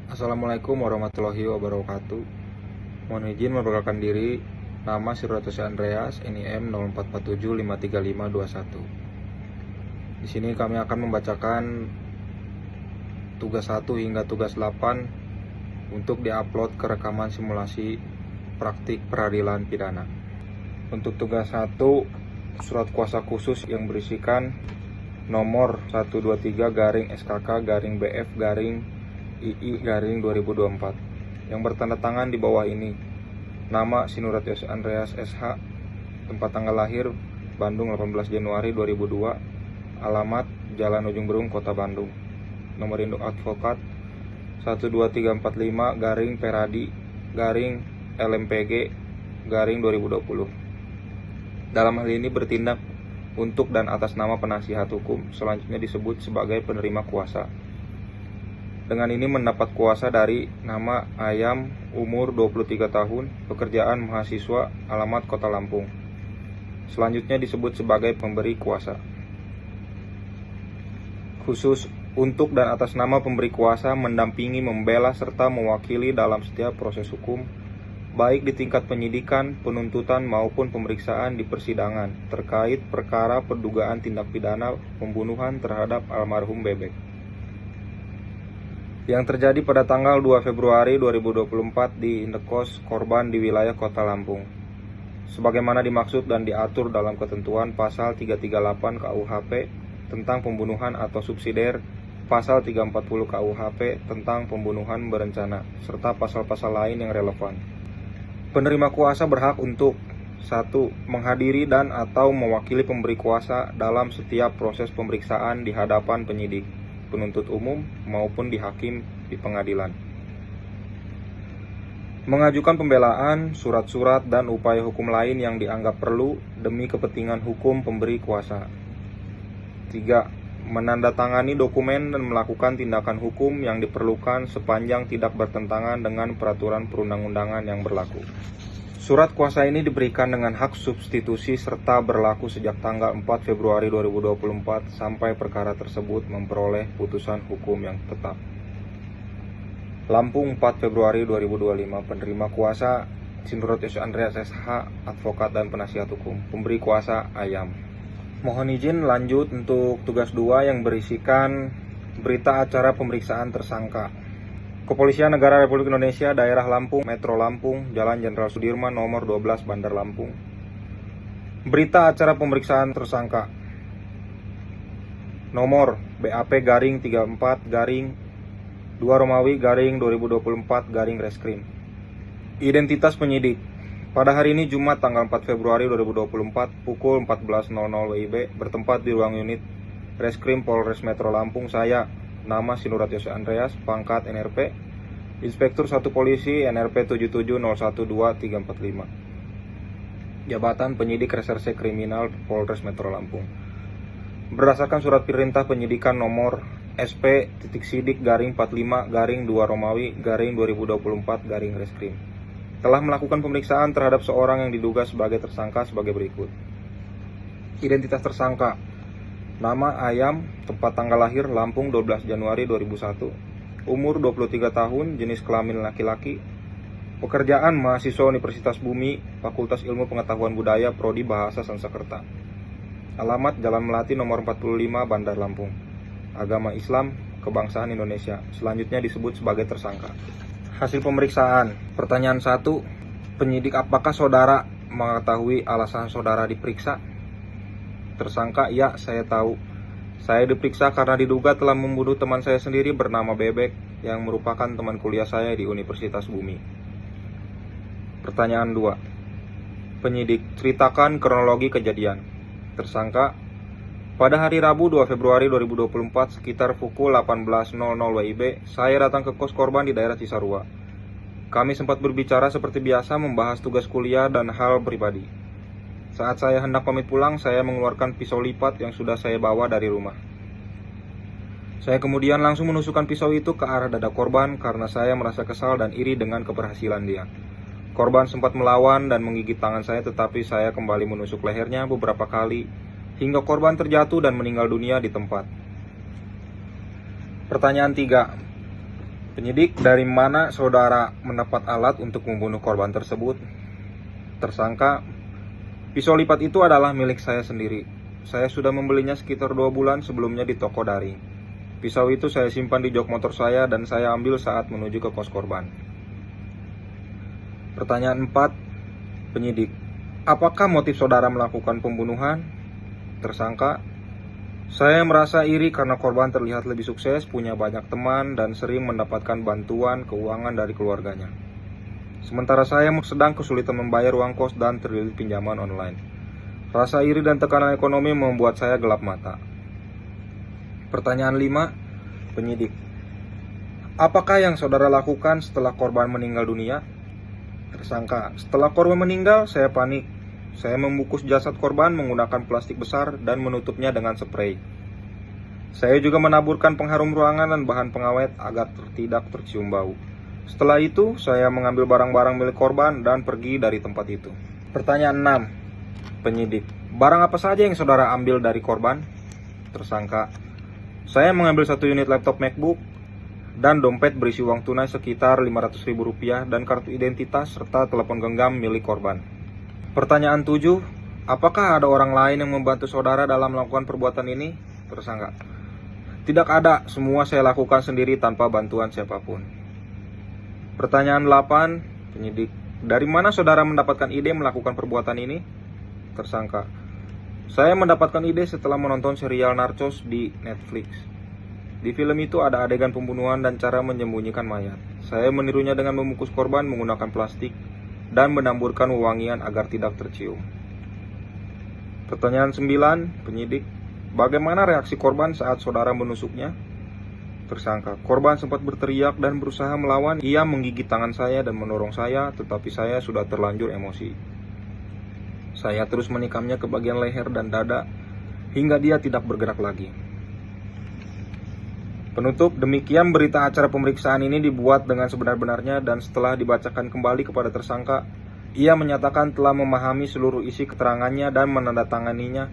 Assalamualaikum warahmatullahi wabarakatuh. Mohon izin memperkenalkan diri. Nama Sirotose Andreas, NIM 0447535521. Di sini kami akan membacakan tugas 1 hingga tugas 8 untuk diupload ke rekaman simulasi praktik peradilan pidana. Untuk tugas 1, surat kuasa khusus yang berisikan nomor 123-SKK-BF-II-2024 yang bertanda tangan di bawah ini. Nama Sirotose Andreas SH, tempat tanggal lahir Bandung 18 Januari 2002, alamat Jalan Ujung Berung, Kota Bandung. Nomor induk advokat 12345-Peradi-LMPG-2020. Dalam hal ini bertindak untuk dan atas nama penasihat hukum, selanjutnya disebut sebagai penerima kuasa. Dengan ini mendapat kuasa dari nama Ayam, umur 23 tahun, pekerjaan mahasiswa, alamat Kota Lampung. Selanjutnya disebut sebagai pemberi kuasa. Khusus untuk dan atas nama pemberi kuasa mendampingi, membela, serta mewakili dalam setiap proses hukum, baik di tingkat penyidikan, penuntutan, maupun pemeriksaan di persidangan, terkait perkara perdugaan tindak pidana pembunuhan terhadap almarhum Bebek yang terjadi pada tanggal 2 Februari 2024 di indekos korban di wilayah Kota Lampung, sebagaimana dimaksud dan diatur dalam ketentuan pasal 338 KUHP tentang pembunuhan atau subsidiar, pasal 340 KUHP tentang pembunuhan berencana, serta pasal-pasal lain yang relevan. Penerima kuasa berhak untuk 1. Menghadiri dan atau mewakili pemberi kuasa dalam setiap proses pemeriksaan di hadapan penyidik, penuntut umum, maupun di hakim di pengadilan. Mengajukan pembelaan, surat-surat, dan upaya hukum lain yang dianggap perlu demi kepentingan hukum pemberi kuasa. 3. Menandatangani dokumen dan melakukan tindakan hukum yang diperlukan sepanjang tidak bertentangan dengan peraturan perundang-undangan yang berlaku. Surat kuasa ini diberikan dengan hak substitusi serta berlaku sejak tanggal 4 Februari 2024 sampai perkara tersebut memperoleh putusan hukum yang tetap. Lampung, 4 Februari 2025. Penerima kuasa Sirotose Andreas SH, advokat dan penasihat hukum. Pemberi kuasa Ayam. Mohon izin lanjut untuk tugas 2 yang berisikan berita acara pemeriksaan tersangka. Kepolisian Negara Republik Indonesia, Daerah Lampung, Metro Lampung, Jalan Jenderal Sudirman, nomor 12, Bandar Lampung. Berita acara pemeriksaan tersangka. Nomor BAP garing 34 garing 2 Romawi garing 2024 garing Reskrim. Identitas penyidik. Pada hari ini Jumat tanggal 4 Februari 2024 pukul 14.00 WIB bertempat di ruang unit Reskrim Polres Metro Lampung, saya nama Sirotose Andreas, pangkat NRP, Inspektur 1 Polisi NRP 77012-345. Jabatan Penyidik Reserse Kriminal Polres Metro Lampung. Berdasarkan surat perintah penyidikan nomor SP.Sidik garing 45 garing 2 Romawi garing 2024 garing Reskrim, telah melakukan pemeriksaan terhadap seorang yang diduga sebagai tersangka sebagai berikut. Identitas tersangka. Nama Ayam, tempat tanggal lahir Lampung 12 Januari 2001, umur 23 tahun, jenis kelamin laki-laki, pekerjaan mahasiswa Universitas Bumi, Fakultas Ilmu Pengetahuan Budaya, Prodi Bahasa Sanskerta, alamat Jalan Melati nomor 45, Bandar Lampung, agama Islam, kebangsaan Indonesia, selanjutnya disebut sebagai tersangka. Hasil pemeriksaan. Pertanyaan 1, penyidik, apakah saudara mengetahui alasan saudara diperiksa? Tersangka, ya, saya tahu. Saya diperiksa karena diduga telah membunuh teman saya sendiri bernama Bebek yang merupakan teman kuliah saya di Universitas Bumi. Pertanyaan 2, penyidik, ceritakan kronologi kejadian. Tersangka, pada hari Rabu 2 Februari 2024 sekitar pukul 18.00 WIB, saya datang ke kos korban di daerah Cisarua. Kami sempat berbicara seperti biasa, membahas tugas kuliah dan hal pribadi. Saat saya hendak pamit pulang, saya mengeluarkan pisau lipat yang sudah saya bawa dari rumah. Saya kemudian langsung menusukkan pisau itu ke arah dada korban karena saya merasa kesal dan iri dengan keberhasilan dia. Korban sempat melawan dan menggigit tangan saya, tetapi saya kembali menusuk lehernya beberapa kali hingga korban terjatuh dan meninggal dunia di tempat. Pertanyaan 3. Penyidik, dari mana saudara mendapat alat untuk membunuh korban tersebut? Tersangka, pisau lipat itu adalah milik saya sendiri. Saya sudah membelinya sekitar 2 bulan sebelumnya di toko daring. Pisau itu saya simpan di jok motor saya dan saya ambil saat menuju ke kos korban. Pertanyaan 4, penyidik. Apakah motif saudara melakukan pembunuhan? Tersangka, saya merasa iri karena korban terlihat lebih sukses, punya banyak teman, dan sering mendapatkan bantuan keuangan dari keluarganya. Sementara saya sedang kesulitan membayar uang kos dan terlilit pinjaman online. Rasa iri dan tekanan ekonomi membuat saya gelap mata. Pertanyaan 5, penyidik. Apakah yang saudara lakukan setelah korban meninggal dunia? Tersangka, setelah korban meninggal, saya panik. Saya membungkus jasad korban menggunakan plastik besar dan menutupnya dengan spray. Saya juga menaburkan pengharum ruangan dan bahan pengawet agar tidak tercium bau. Setelah itu, saya mengambil barang-barang milik korban dan pergi dari tempat itu. Pertanyaan 6, penyidik. Barang apa saja yang saudara ambil dari korban? Tersangka, saya mengambil 1 unit laptop MacBook dan dompet berisi uang tunai sekitar Rp500.000 dan kartu identitas serta telepon genggam milik korban. Pertanyaan 7, apakah ada orang lain yang membantu saudara dalam melakukan perbuatan ini? Tersangka, tidak ada, semua saya lakukan sendiri tanpa bantuan siapapun. Pertanyaan 8, penyidik. Dari mana saudara mendapatkan ide melakukan perbuatan ini? Tersangka, saya mendapatkan ide setelah menonton serial Narcos di Netflix. Di film itu ada adegan pembunuhan dan cara menyembunyikan mayat. Saya menirunya dengan membungkus korban menggunakan plastik dan menamburkan wewangian agar tidak tercium. Pertanyaan 9, penyidik. Bagaimana reaksi korban saat saudara menusuknya? Tersangka, korban sempat berteriak dan berusaha melawan. Ia menggigit tangan saya dan mendorong saya, tetapi saya sudah terlanjur emosi. Saya terus menikamnya ke bagian leher dan dada hingga dia tidak bergerak lagi. Penutup, demikian berita acara pemeriksaan ini dibuat dengan sebenar-benarnya dan setelah dibacakan kembali kepada tersangka, ia menyatakan telah memahami seluruh isi keterangannya dan menandatanganinya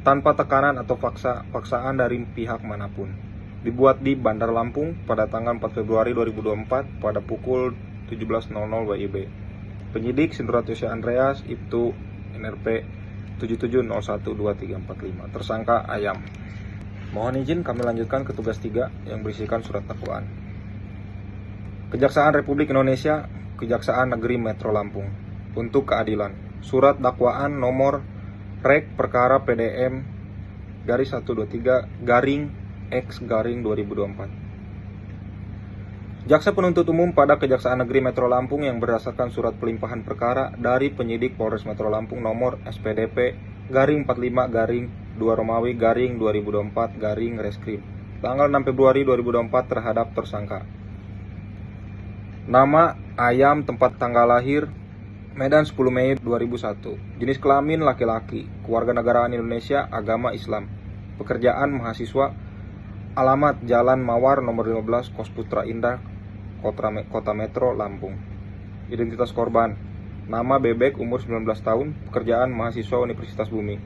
tanpa tekanan atau paksaan dari pihak manapun. Dibuat di Bandar Lampung pada tanggal 4 Februari 2024 pada pukul 17.00 WIB. Penyidik Sindratyosa Andreas, Ibtu NRP 77012345. Tersangka Ayam. Mohon izin kami lanjutkan ke tugas 3 yang berisikan surat dakwaan. Kejaksaan Republik Indonesia, Kejaksaan Negeri Metro Lampung. Untuk keadilan. Surat dakwaan nomor Rek Perkara PDM garis 123 garing X garing 2024. Jaksa penuntut umum pada Kejaksaan Negeri Metro Lampung yang berdasarkan surat pelimpahan perkara dari penyidik Polres Metro Lampung nomor SPDP garing 45 garing 2 Romawi garing 2024 garing Reskrim tanggal 6 Februari 2024 terhadap tersangka. Nama Ayam, tempat tanggal lahir Medan 10 Mei 2001, jenis kelamin laki-laki, kewarganegaraan Indonesia, agama Islam, pekerjaan mahasiswa, alamat Jalan Mawar nomor 15 Kos Putra Indah, Kota Metro Lampung. Identitas korban, nama Bebek, umur 19 tahun, pekerjaan mahasiswa Universitas Bumi.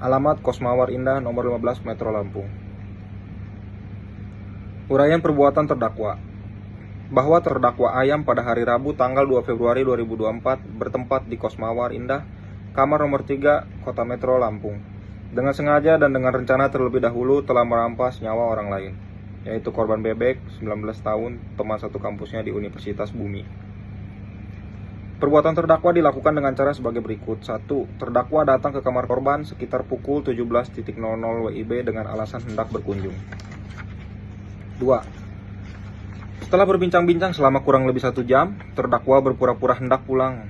Alamat Kos Mawar Indah nomor 15 Metro Lampung. Uraian perbuatan terdakwa. Bahwa terdakwa Ayam pada hari Rabu tanggal 2 Februari 2024 bertempat di Kos Mawar Indah, kamar nomor 3, Kota Metro Lampung. Dengan sengaja dan dengan rencana terlebih dahulu telah merampas nyawa orang lain, yaitu korban Bebek, 19 tahun, teman satu kampusnya di Universitas Bumi. Perbuatan terdakwa dilakukan dengan cara sebagai berikut. 1. Terdakwa datang ke kamar korban sekitar pukul 17.00 WIB dengan alasan hendak berkunjung. 2. Setelah berbincang-bincang selama kurang lebih 1 jam, terdakwa berpura-pura hendak pulang.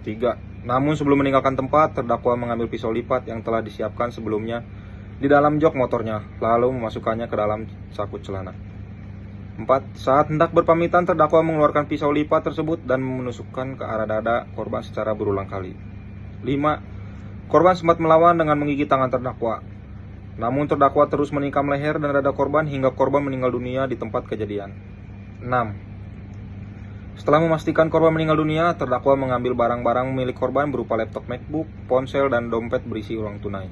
3. Namun sebelum meninggalkan tempat, terdakwa mengambil pisau lipat yang telah disiapkan sebelumnya di dalam jok motornya, lalu memasukkannya ke dalam saku celana. 4. Saat hendak berpamitan, terdakwa mengeluarkan pisau lipat tersebut dan menusukkan ke arah dada korban secara berulang kali. 5. Korban sempat melawan dengan menggigit tangan terdakwa. Namun terdakwa terus menikam leher dan dada korban hingga korban meninggal dunia di tempat kejadian. 6. Setelah memastikan korban meninggal dunia, terdakwa mengambil barang-barang milik korban berupa laptop MacBook, ponsel, dan dompet berisi uang tunai.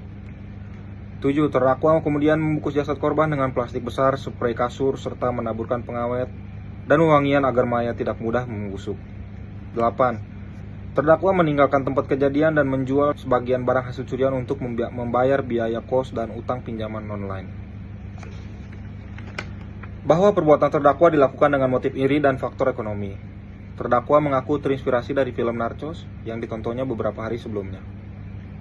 7. Terdakwa kemudian membungkus jasad korban dengan plastik besar, spray kasur, serta menaburkan pengawet dan wangian agar mayat tidak mudah membusuk. 8. Terdakwa meninggalkan tempat kejadian dan menjual sebagian barang hasil curian untuk membayar biaya kos dan utang pinjaman online. Bahwa perbuatan terdakwa dilakukan dengan motif iri dan faktor ekonomi. Terdakwa mengaku terinspirasi dari film Narcos yang ditontonnya beberapa hari sebelumnya.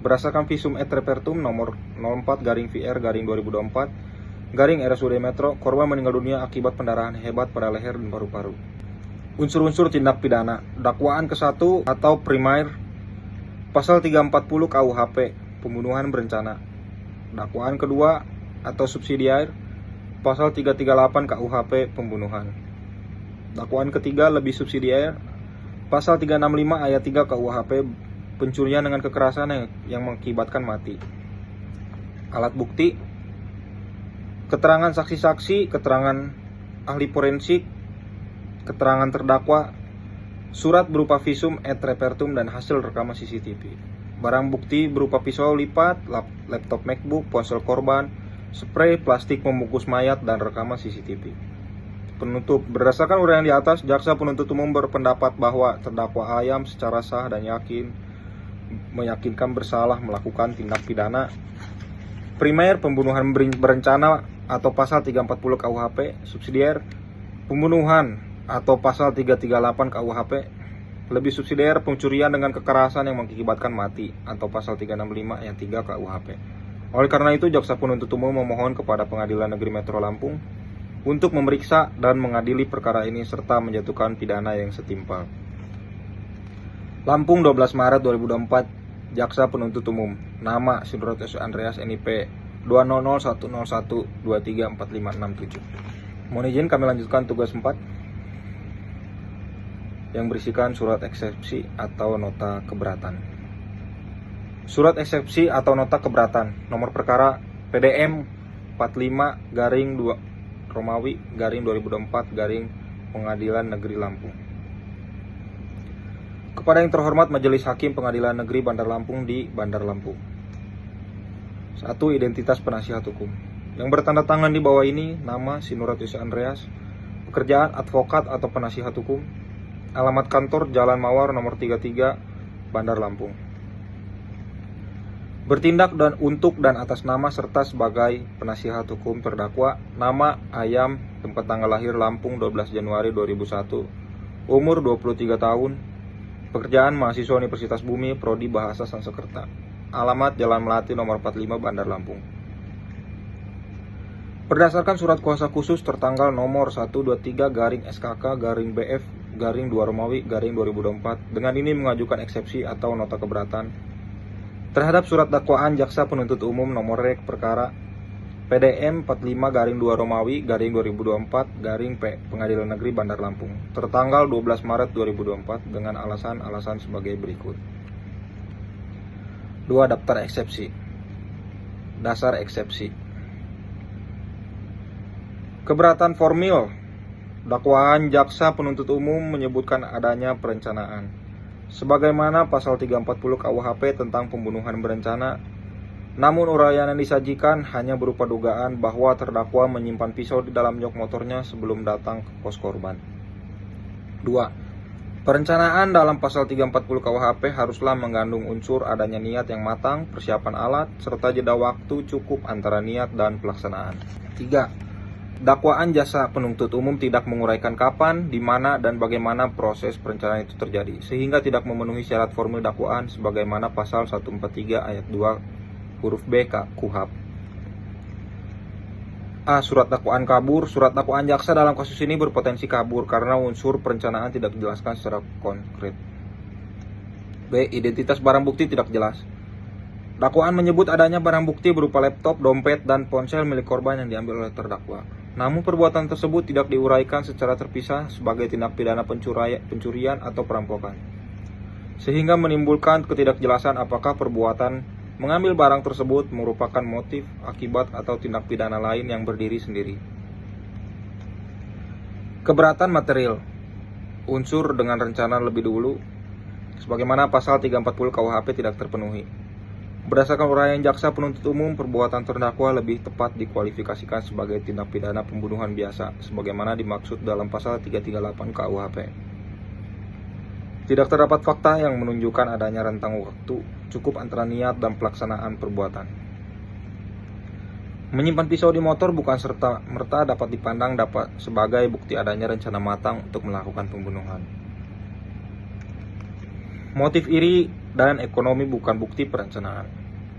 Berdasarkan visum et repertum nomor 04/VR/2024/RSUD Metro, korban meninggal dunia akibat pendarahan hebat pada leher dan paru-paru. Unsur-unsur tindak pidana. Dakwaan ke-1 atau primair pasal 340 KUHP, pembunuhan berencana. Dakwaan kedua atau subsidiar pasal 338 KUHP, pembunuhan. Dakwaan ketiga lebih subsidiar pasal 365 ayat 3 KUHP, pencurian dengan kekerasan yang mengakibatkan mati. Alat bukti, keterangan saksi-saksi, keterangan ahli forensik, keterangan terdakwa, surat berupa visum et repertum dan hasil rekaman CCTV. Barang bukti berupa pisau lipat, laptop MacBook, ponsel korban, spray plastik membungkus mayat, dan rekaman CCTV. Penutup. Berdasarkan uraian di atas, jaksa penuntut umum berpendapat bahwa terdakwa Ayam secara sah dan meyakinkan bersalah melakukan tindak pidana primer pembunuhan berencana atau pasal 340 KUHP, subsidiar pembunuhan atau pasal 338 KUHP, lebih subsidiar pencurian dengan kekerasan yang mengakibatkan mati atau pasal 365 ayat 3 KUHP. Oleh karena itu, jaksa penuntut umum memohon kepada Pengadilan Negeri Metro Lampung untuk memeriksa dan mengadili perkara ini serta menjatuhkan pidana yang setimpal. Lampung, 12 Maret 2024, Jaksa Penuntut Umum. Nama Sinurot S. Andreas, NIP 2001012345667. Mohon izin kami lanjutkan tugas 4 yang berisikan surat eksepsi atau nota keberatan. Surat eksepsi atau nota keberatan, nomor perkara PDM 45/2 Romawi /2024 Pengadilan Negeri Lampung. Kepada yang terhormat Majelis Hakim Pengadilan Negeri Bandar Lampung di Bandar Lampung. 1. Identitas penasihat hukum. Yang bertanda tangan di bawah ini, nama Sinurat Yusuf Andreas, pekerjaan advokat atau penasihat hukum, alamat kantor Jalan Mawar nomor 33, Bandar Lampung. Bertindak dan untuk dan atas nama serta sebagai penasihat hukum terdakwa, nama Ayam, tempat tanggal lahir Lampung 12 Januari 2001, umur 23 tahun, pekerjaan mahasiswa Universitas Bumi, Prodi Bahasa Sanskerta, alamat Jalan Melati nomor 45, Bandar Lampung. Berdasarkan surat kuasa khusus tertanggal nomor 123/SKK/BF/2 Romawi /2024, dengan ini mengajukan eksepsi atau nota keberatan terhadap surat dakwaan jaksa penuntut umum nomor rek perkara PDM 45/2 Romawi /2024 P Pengadilan Negeri Bandar Lampung tertanggal 12 Maret 2024 dengan alasan-alasan sebagai berikut. 2. Daftar eksepsi. Dasar eksepsi. Keberatan formil. Dakwaan jaksa penuntut umum menyebutkan adanya perencanaan sebagaimana pasal 340 KUHP tentang pembunuhan berencana. Namun uraian yang disajikan hanya berupa dugaan bahwa terdakwa menyimpan pisau di dalam jok motornya sebelum datang ke kos korban. 2. Perencanaan dalam pasal 340 KUHP haruslah mengandung unsur adanya niat yang matang, persiapan alat, serta jeda waktu cukup antara niat dan pelaksanaan. 3. Dakwaan jaksa penuntut umum tidak menguraikan kapan, di mana, dan bagaimana proses perencanaan itu terjadi, sehingga tidak memenuhi syarat formil dakwaan sebagaimana pasal 143 ayat 2 huruf B KUHP. A. Surat dakwaan kabur. Surat dakwaan jaksa dalam kasus ini berpotensi kabur karena unsur perencanaan tidak dijelaskan secara konkret. B. Identitas barang bukti tidak jelas. Dakwaan menyebut adanya barang bukti berupa laptop, dompet, dan ponsel milik korban yang diambil oleh terdakwa. Namun perbuatan tersebut tidak diuraikan secara terpisah sebagai tindak pidana pencurian atau perampokan, sehingga menimbulkan ketidakjelasan apakah perbuatan mengambil barang tersebut merupakan motif, akibat, atau tindak pidana lain yang berdiri sendiri. Keberatan material. Unsur dengan rencana lebih dulu sebagaimana pasal 340 KUHP tidak terpenuhi. Berdasarkan uraian jaksa penuntut umum, perbuatan terdakwa lebih tepat dikualifikasikan sebagai tindak pidana pembunuhan biasa, sebagaimana dimaksud dalam pasal 338 KUHP. Tidak terdapat fakta yang menunjukkan adanya rentang waktu cukup antara niat dan pelaksanaan perbuatan. Menyimpan pisau di motor bukan serta-merta dapat dipandang sebagai bukti adanya rencana matang untuk melakukan pembunuhan. Motif iri dan ekonomi bukan bukti perencanaan.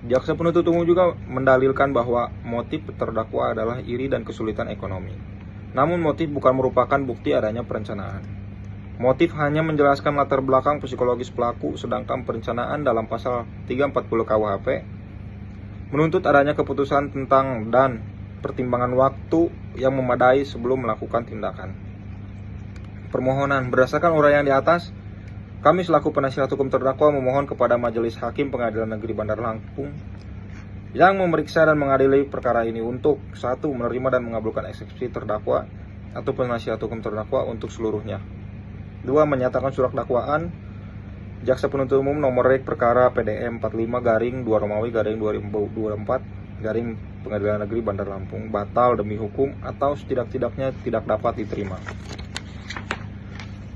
Jaksa penuntut umum juga mendalilkan bahwa motif terdakwa adalah iri dan kesulitan ekonomi. Namun motif bukan merupakan bukti adanya perencanaan. Motif hanya menjelaskan latar belakang psikologis pelaku, sedangkan perencanaan dalam pasal 340 KUHP menuntut adanya keputusan tentang dan pertimbangan waktu yang memadai sebelum melakukan tindakan. Permohonan berdasarkan uraian di atas, kami selaku penasihat hukum terdakwa memohon kepada Majelis Hakim Pengadilan Negeri Bandar Lampung yang memeriksa dan mengadili perkara ini untuk 1. Menerima dan mengabulkan eksepsi terdakwa atau penasihat hukum terdakwa untuk seluruhnya. 2. Menyatakan surat dakwaan Jaksa penuntut umum nomor rek perkara PDM 45-2 Romawi 2024 Pengadilan Negeri Bandar Lampung batal demi hukum atau setidak-tidaknya tidak dapat diterima.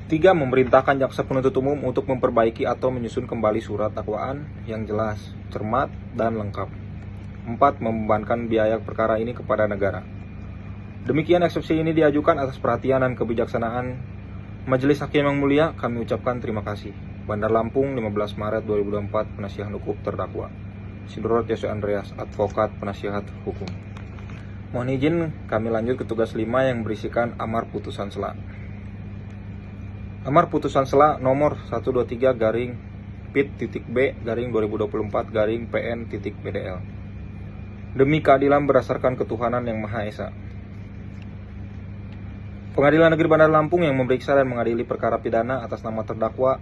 3. Memerintahkan jaksa penuntut umum untuk memperbaiki atau menyusun kembali surat dakwaan yang jelas, cermat, dan lengkap. 4. Membebankan biaya perkara ini kepada negara. Demikian eksepsi ini diajukan atas perhatian dan kebijaksanaan Majelis Hakim yang mulia. Kami ucapkan terima kasih. Bandar Lampung, 15 Maret 2024, Penasihat Hukum terdakwa Sidorot Yosef Andreas, Advokat Penasihat Hukum. Mohon izin kami lanjut ke tugas 5 yang berisikan amar putusan sela. Amar putusan sela nomor 123 garing PIT.B garing 2024 garing PN.BDL. Demi keadilan berdasarkan ketuhanan yang Maha Esa. Pengadilan Negeri Bandar Lampung yang memeriksa dan mengadili perkara pidana atas nama terdakwa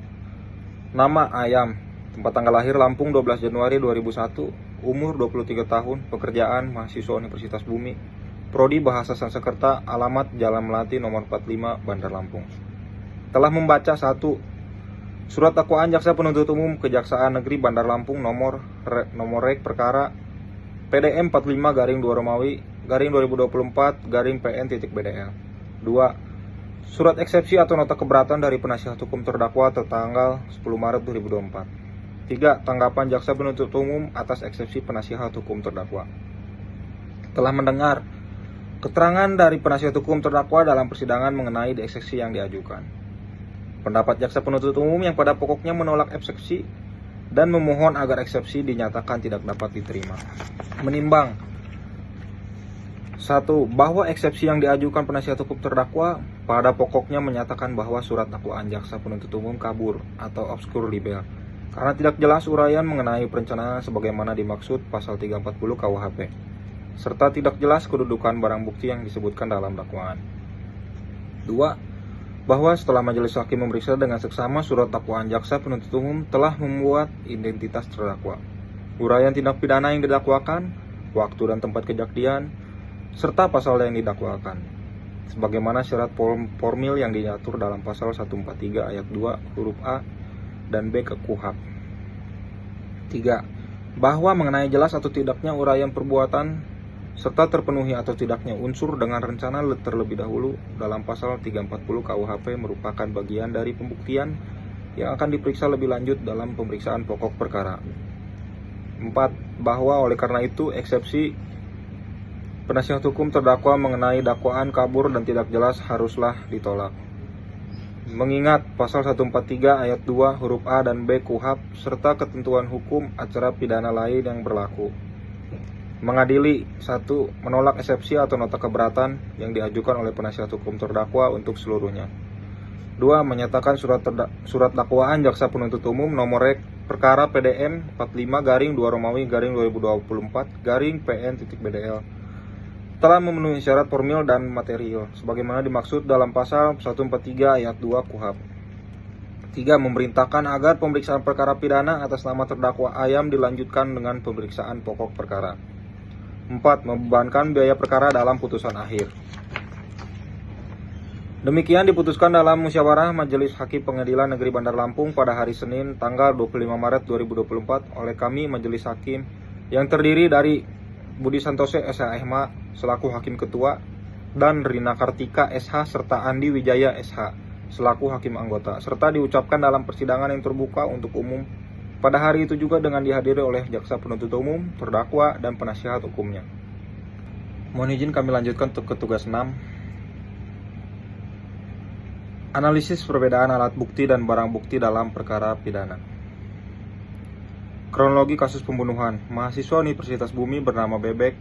nama Ayam, tempat tanggal lahir Lampung 12 Januari 2001, umur 23 tahun, pekerjaan mahasiswa Universitas Bumi, prodi Bahasa Sanskerta, alamat Jalan Melati nomor 45 Bandar Lampung. Telah membaca 1. Surat dakwaan jaksa penuntut umum Kejaksaan Negeri Bandar Lampung nomor rek perkara PDM 45-2 Romawi 2024 PN.BDL. 2. Surat eksepsi atau nota keberatan dari penasihat hukum terdakwa tertanggal 10 Maret 2024. 3. Tanggapan jaksa penuntut umum atas eksepsi penasihat hukum terdakwa. Telah mendengar keterangan dari penasihat hukum terdakwa dalam persidangan mengenai eksepsi yang diajukan. Pendapat jaksa penuntut umum yang pada pokoknya menolak eksepsi dan memohon agar eksepsi dinyatakan tidak dapat diterima. Menimbang 1. Bahwa eksepsi yang diajukan penasihat hukum terdakwa pada pokoknya menyatakan bahwa surat dakwaan jaksa penuntut umum kabur atau obskur libel karena tidak jelas uraian mengenai perencanaan sebagaimana dimaksud pasal 340 KUHP serta tidak jelas kedudukan barang bukti yang disebutkan dalam dakwaan. 2. Bahwa setelah majelis hakim memeriksa dengan seksama surat dakwaan jaksa penuntut umum telah membuat identitas terdakwa, uraian tindak pidana yang didakwakan, waktu dan tempat kejadian, serta pasal yang didakwakan, sebagaimana syarat formil yang diatur dalam pasal 143 ayat 2 huruf A dan B KUHP. 3. Bahwa mengenai jelas atau tidaknya uraian perbuatan serta terpenuhi atau tidaknya unsur dengan rencana terlebih dahulu dalam pasal 340 KUHP merupakan bagian dari pembuktian yang akan diperiksa lebih lanjut dalam pemeriksaan pokok perkara. 4. Bahwa oleh karena itu eksepsi penasihat hukum terdakwa mengenai dakwaan kabur dan tidak jelas haruslah ditolak. Mengingat pasal 143 ayat 2 huruf A dan B KUHP serta ketentuan hukum acara pidana lain yang berlaku. Mengadili 1. Menolak eksepsi atau nota keberatan yang diajukan oleh penasihat hukum terdakwa untuk seluruhnya. 2. Menyatakan surat dakwaan jaksa penuntut umum nomor rek perkara PDM 45-2 Romawi 2024 PN.BDL telah memenuhi syarat formil dan material sebagaimana dimaksud dalam pasal 143 ayat 2 KUHP. 3. Memerintahkan agar pemeriksaan perkara pidana atas nama terdakwa Ayam dilanjutkan dengan pemeriksaan pokok perkara. 4. Membebankan biaya perkara dalam putusan akhir. 5. Demikian diputuskan dalam musyawarah Majelis Hakim Pengadilan Negeri Bandar Lampung pada hari Senin tanggal 25 Maret 2024 oleh kami Majelis Hakim yang terdiri dari Budi Santoso SH selaku Hakim Ketua dan Rina Kartika SH serta Andi Wijaya SH selaku Hakim Anggota, serta diucapkan dalam persidangan yang terbuka untuk umum pada hari itu juga dengan dihadiri oleh Jaksa Penuntut Umum, terdakwa, dan penasihat hukumnya. Mohon izin kami lanjutkan ke tugas 6. Analisis perbedaan alat bukti dan barang bukti dalam perkara pidana. Kronologi kasus pembunuhan. Mahasiswa Universitas Bumi bernama Bebek,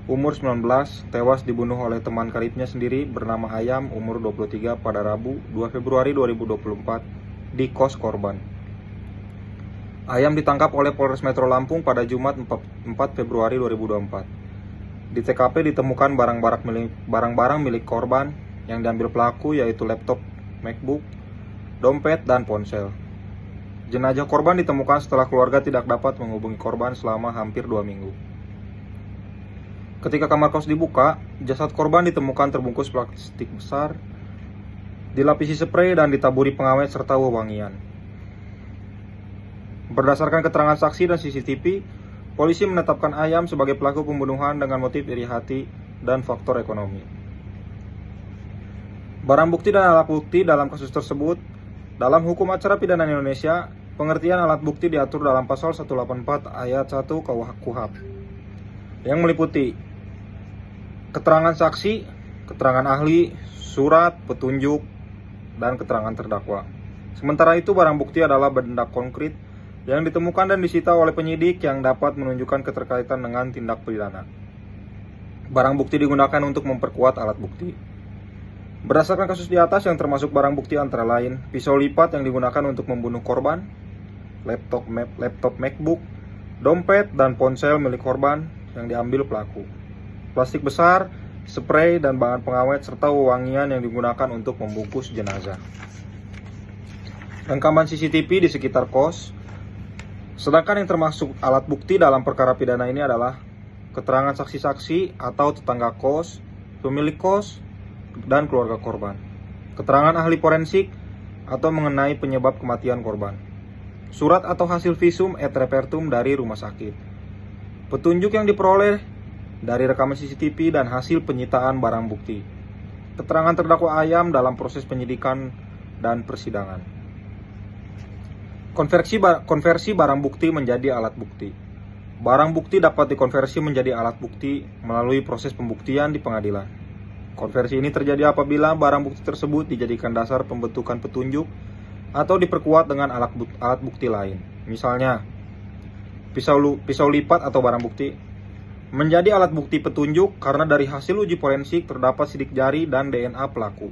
umur 19, tewas dibunuh oleh teman karibnya sendiri bernama Ayam, umur 23 pada Rabu 2 Februari 2024 di kos korban. Ayam ditangkap oleh Polres Metro Lampung pada Jumat 4 Februari 2024. Di TKP ditemukan barang-barang milik korban yang diambil pelaku, yaitu laptop MacBook, dompet, dan ponsel. Jenazah korban ditemukan setelah keluarga tidak dapat menghubungi korban selama hampir 2 minggu. Ketika kamar kos dibuka, jasad korban ditemukan terbungkus plastik besar, dilapisi sprei dan ditaburi pengawet serta wewangian. Berdasarkan keterangan saksi dan CCTV, polisi menetapkan Ayam sebagai pelaku pembunuhan dengan motif iri hati dan faktor ekonomi. Barang bukti dan alat bukti dalam kasus tersebut. Dalam hukum acara pidana Indonesia, pengertian alat bukti diatur dalam pasal 184 ayat 1 KUHP yang meliputi keterangan saksi, keterangan ahli, surat, petunjuk, dan keterangan terdakwa. Sementara itu, barang bukti adalah benda konkret yang ditemukan dan disita oleh penyidik yang dapat menunjukkan keterkaitan dengan tindak pidana. Barang bukti digunakan untuk memperkuat alat bukti. Berdasarkan kasus di atas yang termasuk barang bukti antara lain pisau lipat yang digunakan untuk membunuh korban, laptop MacBook, dompet dan ponsel milik korban yang diambil pelaku, plastik besar, sprei dan bahan pengawet serta wewangian yang digunakan untuk membungkus jenazah. Rekaman CCTV di sekitar kos. Sedangkan yang termasuk alat bukti dalam perkara pidana ini adalah keterangan saksi-saksi atau tetangga kos, pemilik kos, dan keluarga korban, keterangan ahli forensik atau mengenai penyebab kematian korban, surat atau hasil visum et repertum dari rumah sakit, petunjuk yang diperoleh dari rekaman CCTV dan hasil penyitaan barang bukti, keterangan terdakwa Ayam dalam proses penyidikan dan persidangan. Konversi barang bukti menjadi alat bukti. Barang bukti dapat dikonversi menjadi alat bukti melalui proses pembuktian di pengadilan. Konversi ini terjadi apabila barang bukti tersebut dijadikan dasar pembentukan petunjuk atau diperkuat dengan alat bukti lain. Misalnya, pisau lipat atau barang bukti menjadi alat bukti petunjuk karena dari hasil uji forensik terdapat sidik jari dan DNA pelaku.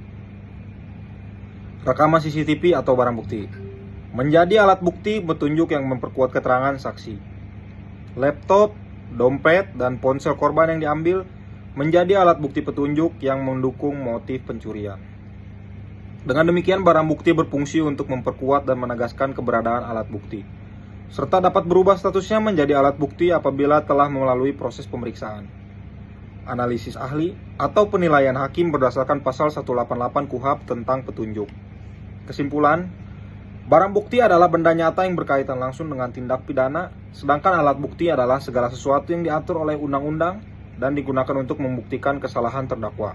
Rekaman CCTV atau barang bukti menjadi alat bukti petunjuk yang memperkuat keterangan saksi. Laptop, dompet, dan ponsel korban yang diambil menjadi alat bukti petunjuk yang mendukung motif pencurian. Dengan demikian, barang bukti berfungsi untuk memperkuat dan menegaskan keberadaan alat bukti, serta dapat berubah statusnya menjadi alat bukti apabila telah melalui proses pemeriksaan, analisis ahli, atau penilaian hakim berdasarkan pasal 188 KUHP tentang petunjuk. Kesimpulan, barang bukti adalah benda nyata yang berkaitan langsung dengan tindak pidana, sedangkan alat bukti adalah segala sesuatu yang diatur oleh undang-undang dan digunakan untuk membuktikan kesalahan terdakwa.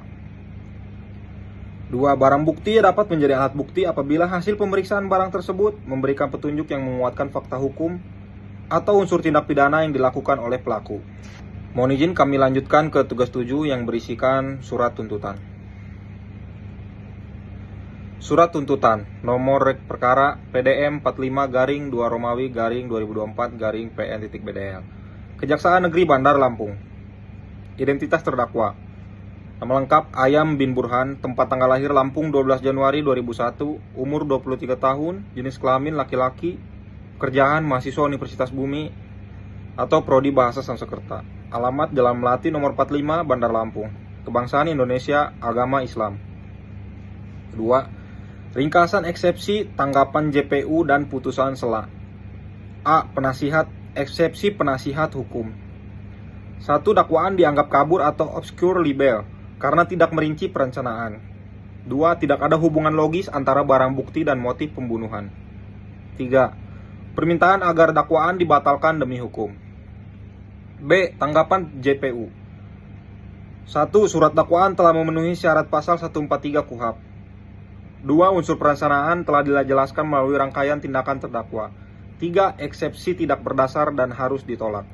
2. Barang bukti dapat menjadi alat bukti apabila hasil pemeriksaan barang tersebut memberikan petunjuk yang menguatkan fakta hukum atau unsur tindak pidana yang dilakukan oleh pelaku. Mohon izin kami lanjutkan ke tugas 7 yang berisikan surat tuntutan. Surat tuntutan nomor perkara PDM 45-2 Romawi 2024 PN.BDL. Kejaksaan Negeri Bandar Lampung. Identitas terdakwa: nama lengkap Ayam bin Burhan, tempat tanggal lahir Lampung 12 Januari 2001, umur 23 tahun, jenis kelamin laki-laki, pekerjaan mahasiswa Universitas Bumi atau prodi Bahasa Sanskerta, alamat Jalan Melati nomor 45 Bandar Lampung, kebangsaan Indonesia, agama Islam. 2. Ringkasan eksepsi, tanggapan JPU dan putusan sela. A. Penasihat, eksepsi penasihat hukum. 1. Dakwaan dianggap kabur atau obscure libel karena tidak merinci perencanaan. 2. Tidak ada hubungan logis antara barang bukti dan motif pembunuhan. 3. Permintaan agar dakwaan dibatalkan demi hukum. B. Tanggapan JPU. 1. Surat dakwaan telah memenuhi syarat pasal 143 KUHP. 2. Unsur perencanaan telah dijelaskan melalui rangkaian tindakan terdakwa. 3. Eksepsi tidak berdasar dan harus ditolak.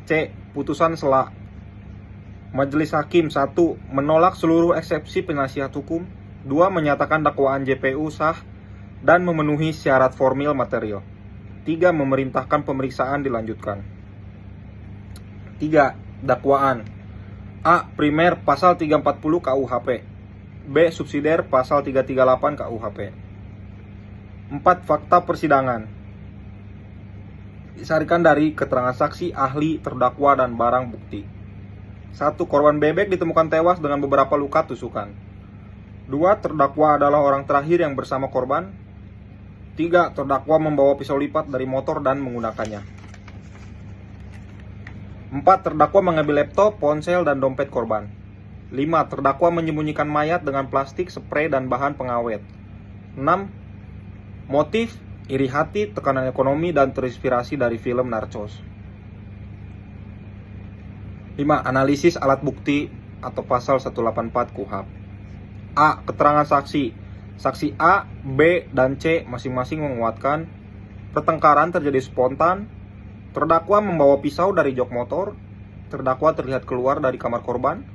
C. Putusan sela. Majelis Hakim 1. Menolak seluruh eksepsi penasihat hukum. 2. Menyatakan dakwaan JPU sah dan memenuhi syarat formil material. 3. Memerintahkan pemeriksaan dilanjutkan. 3. Dakwaan. A. Primer pasal 340 KUHP. B. Subsidiar pasal 338 KUHP. 4. Fakta persidangan. Disarikan dari keterangan saksi, ahli, terdakwa, dan barang bukti. 1. Korban bebek ditemukan tewas dengan beberapa luka tusukan. 2. Terdakwa adalah orang terakhir yang bersama korban. 3. Terdakwa membawa pisau lipat dari motor dan menggunakannya. 4. Terdakwa mengambil laptop, ponsel, dan dompet korban. 5. Terdakwa menyembunyikan mayat dengan plastik, spray, dan bahan pengawet. 6. Motif, iri hati, tekanan ekonomi, dan terinspirasi dari film Narcos. 5. Analisis alat bukti atau pasal 184 KUHP. A. Keterangan saksi. Saksi A, B, dan C masing-masing menguatkan pertengkaran terjadi spontan. Terdakwa membawa pisau dari jok motor. Terdakwa terlihat keluar dari kamar korban.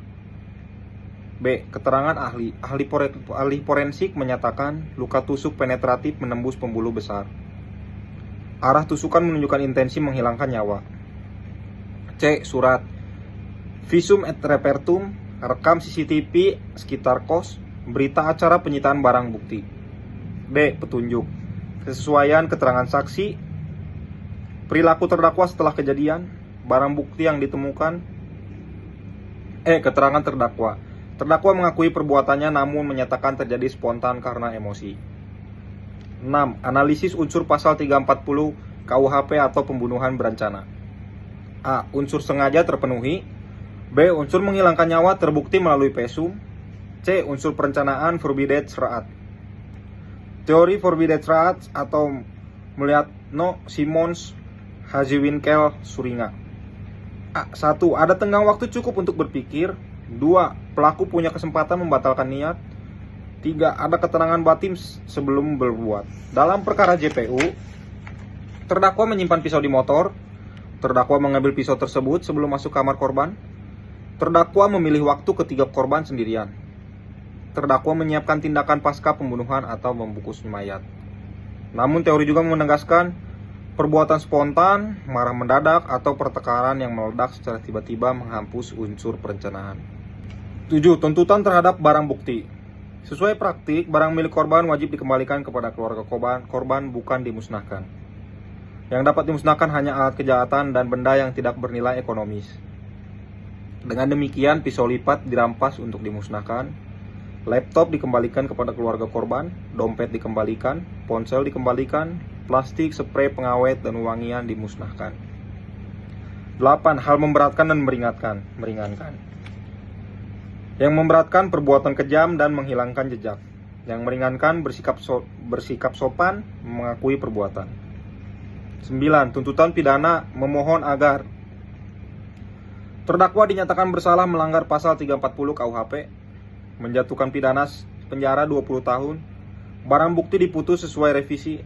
B. Keterangan ahli. Ahli forensik menyatakan luka tusuk penetratif menembus pembuluh besar. Arah tusukan menunjukkan intensi menghilangkan nyawa. C. Surat. Visum et repertum. Rekam CCTV sekitar kos. Berita acara penyitaan barang bukti. D. Petunjuk. Kesesuaian keterangan saksi. Perilaku terdakwa setelah kejadian. Barang bukti yang ditemukan. E. Keterangan terdakwa. Terdakwa mengakui perbuatannya namun menyatakan terjadi spontan karena emosi. 6. Analisis unsur pasal 340 KUHP atau pembunuhan berencana. A. Unsur sengaja terpenuhi. B. Unsur menghilangkan nyawa terbukti melalui pesum. C. Unsur perencanaan forbidden seraat. Teori forbidden seraat atau melihat Simons Haziwinkel Suringa. 1. Ada tenggang waktu cukup untuk berpikir. 2. Pelaku punya kesempatan membatalkan niat. 3. Ada keterangan batin sebelum berbuat. Dalam perkara JPU, terdakwa menyimpan pisau di motor. Terdakwa mengambil pisau tersebut sebelum masuk kamar korban. Terdakwa memilih waktu ketika korban sendirian. Terdakwa menyiapkan tindakan pasca pembunuhan atau membungkus mayat. Namun teori juga menegaskan perbuatan spontan, marah mendadak, atau pertengkaran yang meledak secara tiba-tiba menghapus unsur perencanaan. 7. Tuntutan terhadap barang bukti. Sesuai praktik, barang milik korban wajib dikembalikan kepada keluarga korban bukan dimusnahkan. Yang dapat dimusnahkan hanya alat kejahatan dan benda yang tidak bernilai ekonomis. Dengan demikian, pisau lipat dirampas untuk dimusnahkan, laptop dikembalikan kepada keluarga korban, dompet dikembalikan, ponsel dikembalikan, plastik, spray pengawet, dan wangian dimusnahkan. 8. Hal memberatkan dan meringankan. Yang memberatkan perbuatan kejam dan menghilangkan jejak. Yang meringankan bersikap sopan, mengakui perbuatan. 9. Tuntutan pidana memohon agar terdakwa dinyatakan bersalah melanggar pasal 340 KUHP, menjatuhkan pidana penjara 20 tahun, barang bukti diputus sesuai revisi,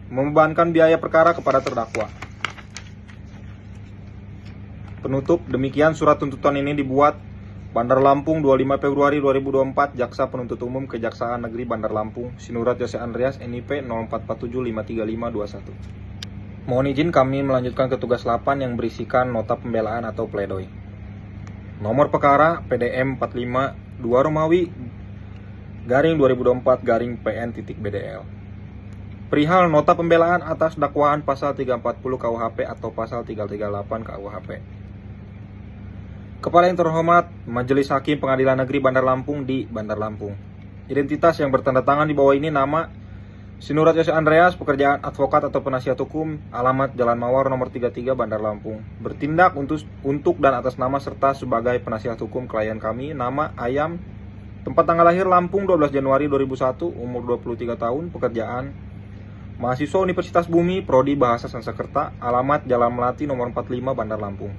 membebankan biaya perkara kepada terdakwa. Penutup, demikian surat tuntutan ini dibuat Bandar Lampung 25 Februari 2024, Jaksa Penuntut Umum Kejaksaan Negeri Bandar Lampung, Sinurat Jose Andreas, NIP 04475351. Mohon izin kami melanjutkan ke tugas 8 yang berisikan nota pembelaan atau pledoi. Nomor perkara PDM 45 2 Romawi garing 2024 garing PN.BDL. Perihal nota pembelaan atas dakwaan pasal 340 KUHP atau pasal 338 KUHP. Kepala yang terhormat, Majelis Hakim Pengadilan Negeri Bandar Lampung di Bandar Lampung. Identitas yang bertanda tangan di bawah ini nama Sinurat Jose Andreas, pekerjaan advokat atau penasihat hukum, alamat Jalan Mawar nomor 33 Bandar Lampung. Bertindak untuk dan atas nama serta sebagai penasihat hukum klien kami, nama Ayam Tempat tanggal lahir Lampung 12 Januari 2001, umur 23 tahun, pekerjaan mahasiswa Universitas Bumi, Prodi Bahasa Sanskerta, alamat Jalan Melati nomor 45, Bandar Lampung.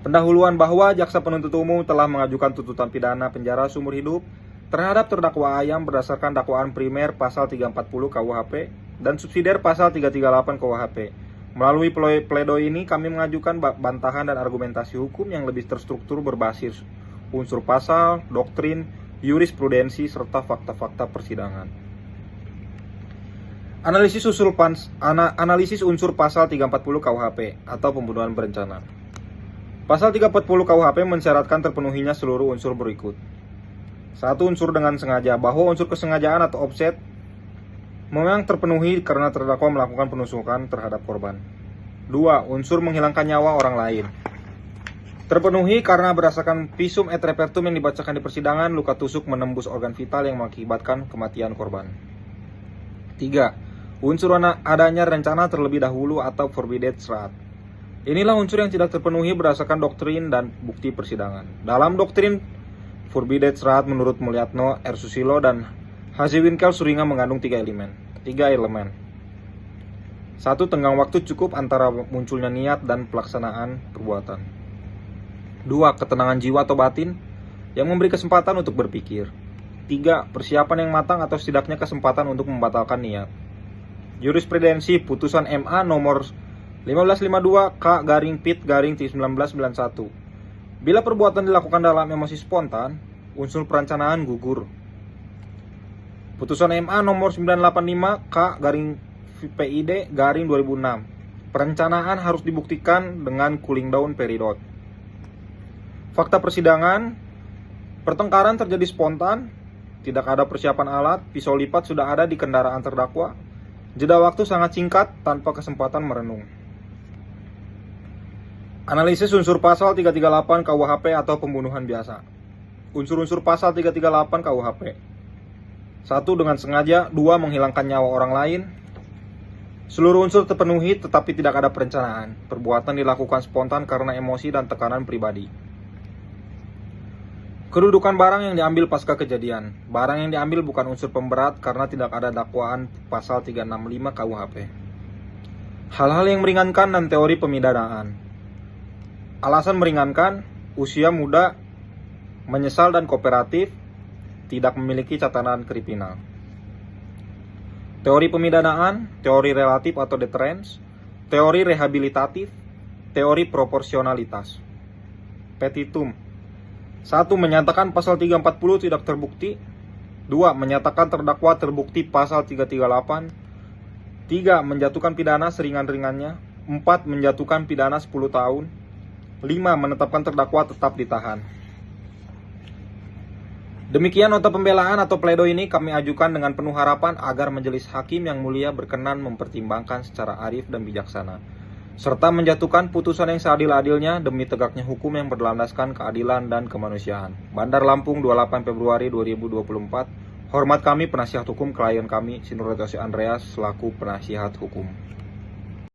Pendahuluan bahwa jaksa penuntut umum telah mengajukan tuntutan pidana penjara seumur hidup terhadap terdakwa Ayam berdasarkan dakwaan primer pasal 340 KUHP dan subsidiar pasal 338 KUHP. Melalui pledoi ini kami mengajukan bantahan dan argumentasi hukum yang lebih terstruktur berbasis unsur pasal, doktrin, jurisprudensi, serta fakta-fakta persidangan. Analisis unsur pasal 340 KUHP atau pembunuhan berencana. Pasal 340 KUHP mensyaratkan terpenuhinya seluruh unsur berikut. 1. Unsur dengan sengaja, bahwa unsur kesengajaan atau offset memang terpenuhi karena terdakwa melakukan penusukan terhadap korban. 2. Unsur menghilangkan nyawa orang lain terpenuhi karena berdasarkan visum et repertum yang dibacakan di persidangan, luka tusuk menembus organ vital yang mengakibatkan kematian korban. 3. Unsur adanya rencana terlebih dahulu atau forbidden shroud. Inilah unsur yang tidak terpenuhi berdasarkan doktrin dan bukti persidangan. Dalam doktrin forbidden shroud menurut Mulyatno, R. Susilo, dan Haziwinkel Suringa mengandung 3 elemen. 1. Tenggang waktu cukup antara munculnya niat dan pelaksanaan perbuatan. 2. Ketenangan jiwa atau batin yang memberi kesempatan untuk berpikir. 3. Persiapan yang matang atau setidaknya kesempatan untuk membatalkan niat. Jurisprudensi putusan MA nomor 1552 K/Pit/1991. Bila perbuatan dilakukan dalam emosi spontan, unsur perencanaan gugur. Putusan MA nomor 985 K/PID/2006. Perencanaan harus dibuktikan dengan cooling down period. Fakta persidangan, pertengkaran terjadi spontan, tidak ada persiapan alat, pisau lipat sudah ada di kendaraan terdakwa. Jeda waktu sangat singkat tanpa kesempatan merenung. Analisis unsur pasal 338 KUHP atau pembunuhan biasa. Unsur-unsur pasal 338 KUHP. 1. Dengan sengaja. 2. Menghilangkan nyawa orang lain. Seluruh unsur terpenuhi tetapi tidak ada perencanaan. Perbuatan dilakukan spontan karena emosi dan tekanan pribadi. Kedudukan barang yang diambil pasca kejadian. Barang yang diambil bukan unsur pemberat karena tidak ada dakwaan pasal 365 KUHP. Hal-hal yang meringankan dan teori pemidanaan. Alasan meringankan, usia muda, menyesal dan kooperatif, tidak memiliki catatan kriminal. Teori pemidanaan, teori relatif atau deterrence, teori rehabilitatif, teori proporsionalitas. Petitum. 1. Menyatakan pasal 340 tidak terbukti. 2. Menyatakan terdakwa terbukti pasal 338. 3. Menjatuhkan pidana seringan-ringannya. 4. Menjatuhkan pidana 10 tahun. 5. Menetapkan terdakwa tetap ditahan. Demikian nota pembelaan atau pledoi ini kami ajukan dengan penuh harapan agar majelis hakim yang mulia berkenan mempertimbangkan secara arif dan bijaksana, serta menjatuhkan putusan yang seadil-adilnya demi tegaknya hukum yang berlandaskan keadilan dan kemanusiaan. Bandar Lampung, 28 Februari 2024. Hormat kami penasihat hukum klien kami, Sinurjose Andreas, selaku penasihat hukum.